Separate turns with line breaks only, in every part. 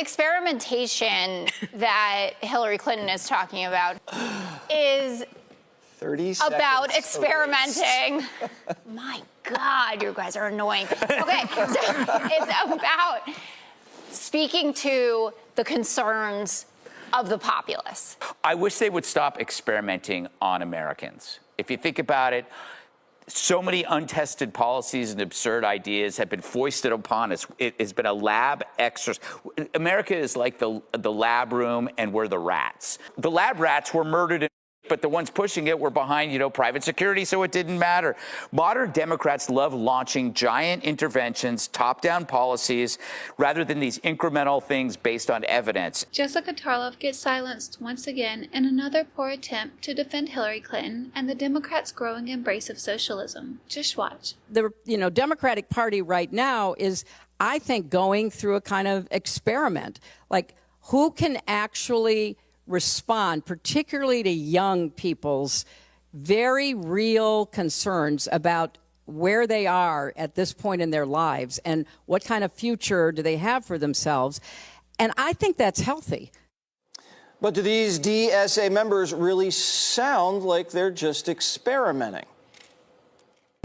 experimentation that Hillary Clinton is talking about is
30 seconds
about experimenting. My God, you guys are annoying. Okay, so it's about speaking to the concerns of the populace.
I wish they would stop experimenting on Americans. If you think about it, so many untested policies and absurd ideas have been foisted upon us. It has been a lab exercise. America is like the lab room, and we're the rats. The lab rats were murdered, but the ones pushing it were behind, private security, so it didn't matter. Modern Democrats love launching giant interventions, top-down policies, rather than these incremental things based on evidence.
Jessica Tarlov gets silenced once again in another poor attempt to defend Hillary Clinton and the Democrats' growing embrace of socialism. Just watch.
The Democratic Party right now is, I think, going through a kind of experiment. Like, who can actually respond, particularly to young people's very real concerns about where they are at this point in their lives and what kind of future do they have for themselves. And I think that's healthy.
But do these DSA members really sound like they're just experimenting?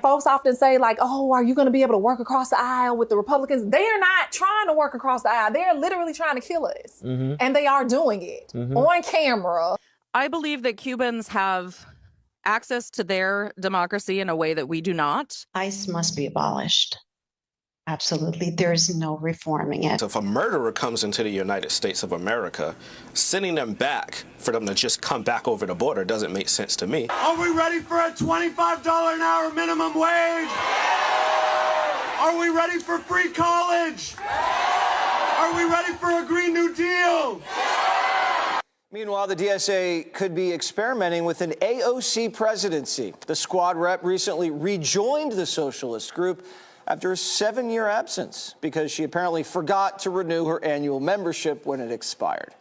Folks often say, like, oh, are you going to be able to work across the aisle with the Republicans? They are not trying to work across the aisle. They're literally trying to kill us. Mm-hmm. And they are doing it on camera.
I believe that Cubans have access to their democracy in a way that we do not.
ICE must be abolished. Absolutely. There is no reforming it.
So if a murderer comes into the United States of America, sending them back for them to just come back over the border doesn't make sense to me.
Are we ready for a $25 an hour minimum wage? Are we ready for free college? Are we ready for a Green New Deal?
Meanwhile, the DSA could be experimenting with an AOC presidency. The squad rep recently rejoined the Socialist group after a 7-year absence because she apparently forgot to renew her annual membership when it expired.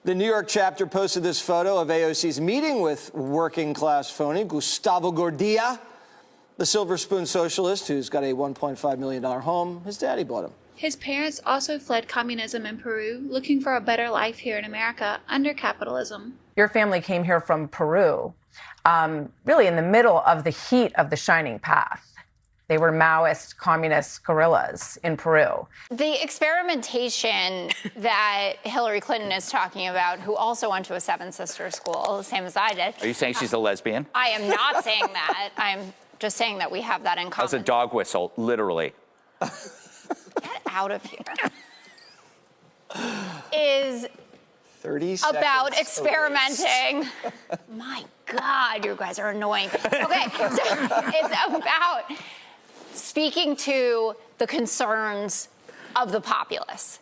The New York chapter posted this photo of AOC's meeting with working-class phony Gustavo Gordillo, the Silver Spoon socialist who's got a $1.5 million home his daddy bought him.
His parents also fled communism in Peru, looking for a better life here in America under capitalism.
Your family came here from Peru, really in the middle of the heat of the Shining Path. They were Maoist communist guerrillas in Peru.
The experimentation that Hillary Clinton is talking about, who also went to a Seven Sisters school, the same as I did.
Are you saying she's a lesbian?
I am not saying that. I'm just saying that we have that in common.
That's a dog whistle, literally.
Get out of here. Is
30 seconds
about experimenting. My God, you guys are annoying. Okay, so it's about speaking to the concerns of the populace.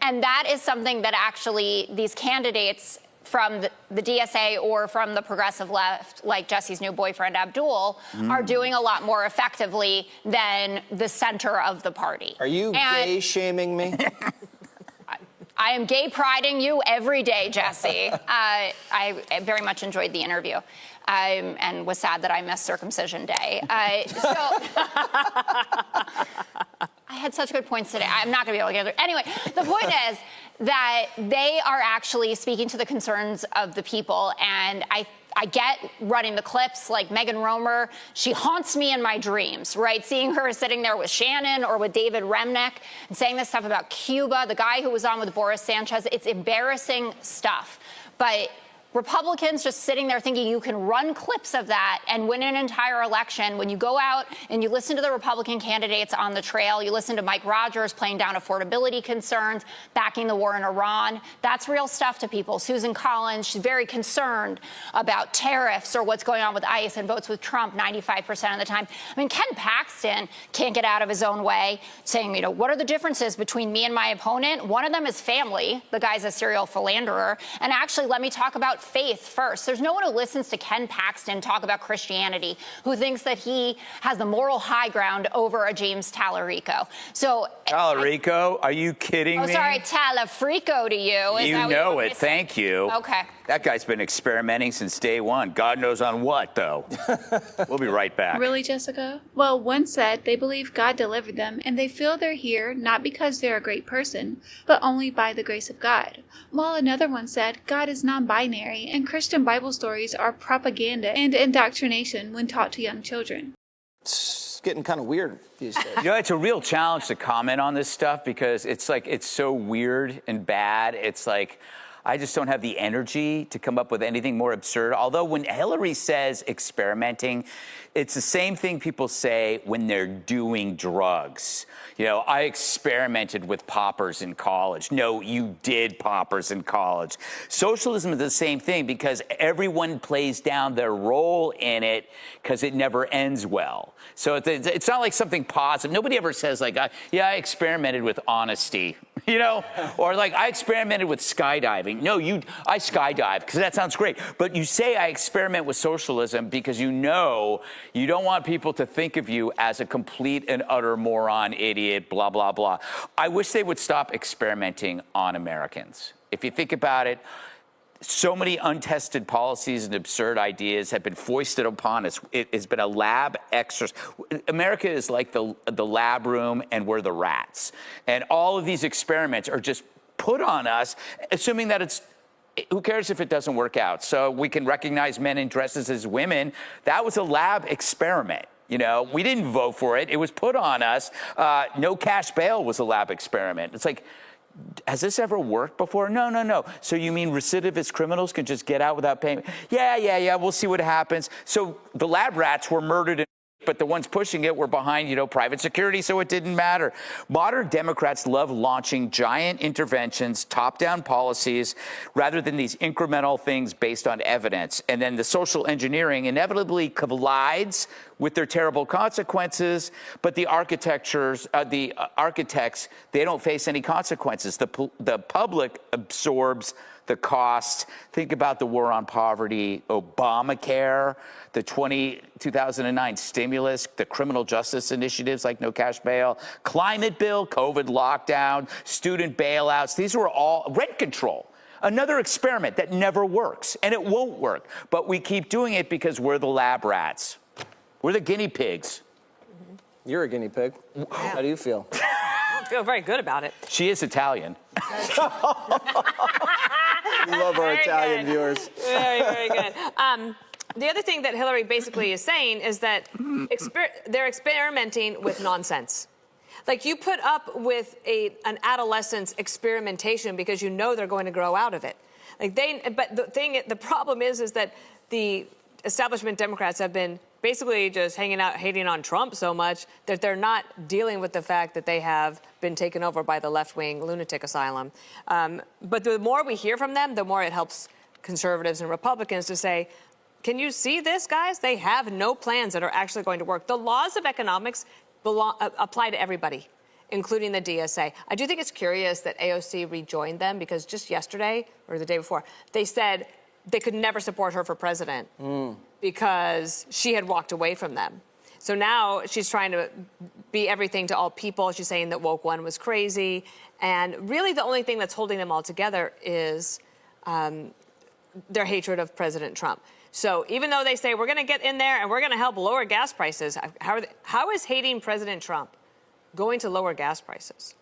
And that is something that actually these candidates from the DSA or from the progressive left, like Jesse's new boyfriend, Abdul, are doing a lot more effectively than the center of the party.
Are you gay shaming me?
I am gay priding you every day, Jesse. I very much enjoyed the interview and was sad that I missed circumcision day. I had such good points today. I'm not going to be able to get there. Anyway, the point is that they are actually speaking to the concerns of the people, and I get running the clips like Megan Romer. She haunts me in my dreams, right? Seeing her sitting there with Shannon or with David Remnick and saying this stuff about Cuba, the guy who was on with Boris Sanchez. It's embarrassing stuff. But Republicans just sitting there thinking you can run clips of that and win an entire election. When you go out and you listen to the Republican candidates on the trail, you listen to Mike Rogers playing down affordability concerns, backing the war in Iran, that's real stuff to people. Susan Collins, she's very concerned about tariffs or what's going on with ICE and votes with Trump 95% of the time. I mean, Ken Paxton can't get out of his own way saying, what are the differences between me and my opponent? One of them is family. The guy's a serial philanderer. And actually, let me talk about faith first. There's no one who listens to Ken Paxton talk about Christianity who thinks that he has the moral high ground over a James Tallarico. So
Tallarico? Are you kidding me?
Oh, sorry, Talafrico to you.
You know it. Thank you.
Okay.
That guy's been experimenting since day one. God knows on what, though. We'll be right back.
Really, Jessica? Well, one said they believe God delivered them and they feel they're here not because they're a great person, but only by the grace of God. While another one said God is non-binary and Christian Bible stories are propaganda and indoctrination when taught to young children.
It's getting kind of weird these days.
You know, it's a real challenge to comment on this stuff because it's like, it's so weird and bad. It's like, I just don't have the energy to come up with anything more absurd. Although when Hillary says experimenting, it's the same thing people say when they're doing drugs. You know, I experimented with poppers in college. No, you did poppers in college. Socialism is the same thing because everyone plays down their role in it because it never ends well. So it's not like something positive. Nobody ever says like, yeah, I experimented with honesty, you know, or like I experimented with skydiving. No, I skydive because that sounds great. But you say I experiment with socialism because you know you don't want people to think of you as a complete and utter moron, idiot, blah, blah, blah. I wish they would stop experimenting on Americans. If you think about it, so many untested policies and absurd ideas have been foisted upon us. It has been a lab exercise. America is like the lab room and we're the rats. And all of these experiments are just put on us, assuming that who cares if it doesn't work out? So we can recognize men in dresses as women. That was a lab experiment. You know, we didn't vote for it. It was put on us. No cash bail was a lab experiment. It's like, has this ever worked before? No, no, no. So you mean recidivist criminals can just get out without paying? Yeah. We'll see what happens. So the lab rats were murdered, but the ones pushing it were behind, you know, private security, so it didn't matter. Modern Democrats love launching giant interventions, top-down policies, rather than these incremental things based on evidence. And then the social engineering inevitably collides with their terrible consequences, but the architects, they don't face any consequences. The public absorbs the cost. Think about the war on poverty, Obamacare, the 2009 stimulus, the criminal justice initiatives like no cash bail, climate bill, COVID lockdown, student bailouts. These were all rent control. Another experiment that never works, and it won't work. But we keep doing it because we're the lab rats. We're the guinea pigs.
You're a guinea pig. How do you feel?
I don't feel very good about it.
She is Italian.
We love our Italian viewers.
Very, very good. The other thing that Hillary basically is saying is that they're experimenting with nonsense. Like, you put up with an adolescent's experimentation because you know they're going to grow out of it. But the problem is that the establishment Democrats have been basically just hanging out, hating on Trump so much that they're not dealing with the fact that they have been taken over by the left-wing lunatic asylum. But the more we hear from them, the more it helps conservatives and Republicans to say, can you see this, guys? They have no plans that are actually going to work. The laws of economics apply to everybody, including the DSA. I do think it's curious that AOC rejoined them because just yesterday, or the day before, they said they could never support her for president because she had walked away from them. So now she's trying to be everything to all people. She's saying that woke one was crazy. And really the only thing that's holding them all together is their hatred of President Trump. So even though they say we're going to get in there and we're going to help lower gas prices, how is hating President Trump going to lower gas prices?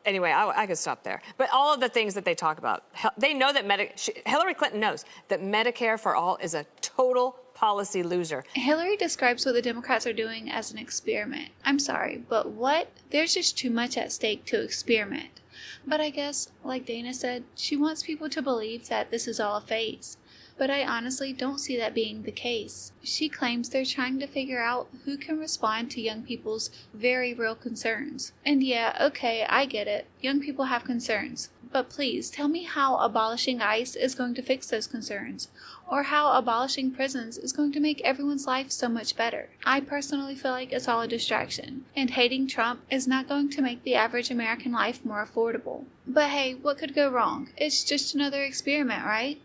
Anyway, I could stop there. But all of the things that they talk about, they know that Hillary Clinton knows that Medicare for all is a total policy loser.
Hillary describes what the Democrats are doing as an experiment. I'm sorry, but what? There's just too much at stake to experiment. But I guess, like Dana said, she wants people to believe that this is all a phase. But I honestly don't see that being the case. She claims they're trying to figure out who can respond to young people's very real concerns. And yeah, okay, I get it. Young people have concerns. But please tell me how abolishing ICE is going to fix those concerns, or how abolishing prisons is going to make everyone's life so much better. I personally feel like it's all a distraction, and hating Trump is not going to make the average American life more affordable. But hey, what could go wrong? It's just another experiment, right?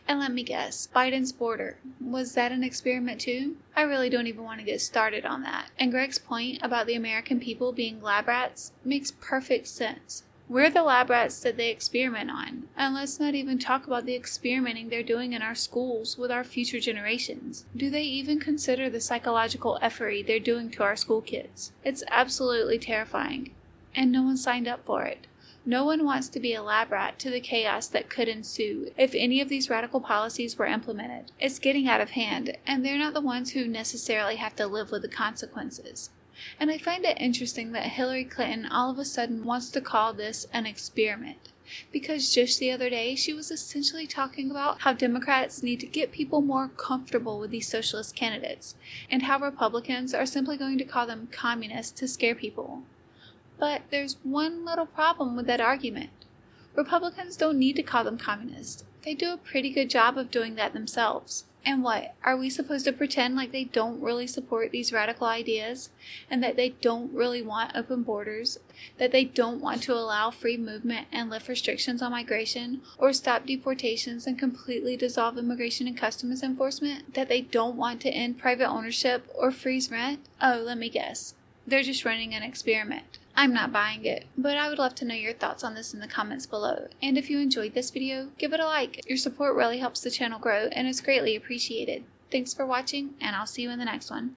And let me guess, Biden's border, was that an experiment too? I really don't even want to get started on that. And Greg's point about the American people being lab rats makes perfect sense. We're the lab rats that they experiment on. And let's not even talk about the experimenting they're doing in our schools with our future generations. Do they even consider the psychological effery they're doing to our school kids? It's absolutely terrifying. And no one signed up for it. No one wants to be a lab rat to the chaos that could ensue if any of these radical policies were implemented. It's getting out of hand, and they're not the ones who necessarily have to live with the consequences. And I find it interesting that Hillary Clinton all of a sudden wants to call this an experiment, because just the other day she was essentially talking about how Democrats need to get people more comfortable with these socialist candidates, and how Republicans are simply going to call them communists to scare people. But there's one little problem with that argument. Republicans don't need to call them communists. They do a pretty good job of doing that themselves. And what, are we supposed to pretend like they don't really support these radical ideas? And that they don't really want open borders? That they don't want to allow free movement and lift restrictions on migration? Or stop deportations and completely dissolve immigration and customs enforcement? That they don't want to end private ownership or freeze rent? Oh, let me guess. They're just running an experiment. I'm not buying it, but I would love to know your thoughts on this in the comments below. And if you enjoyed this video, give it a like. Your support really helps the channel grow and is greatly appreciated. Thanks for watching, and I'll see you in the next one.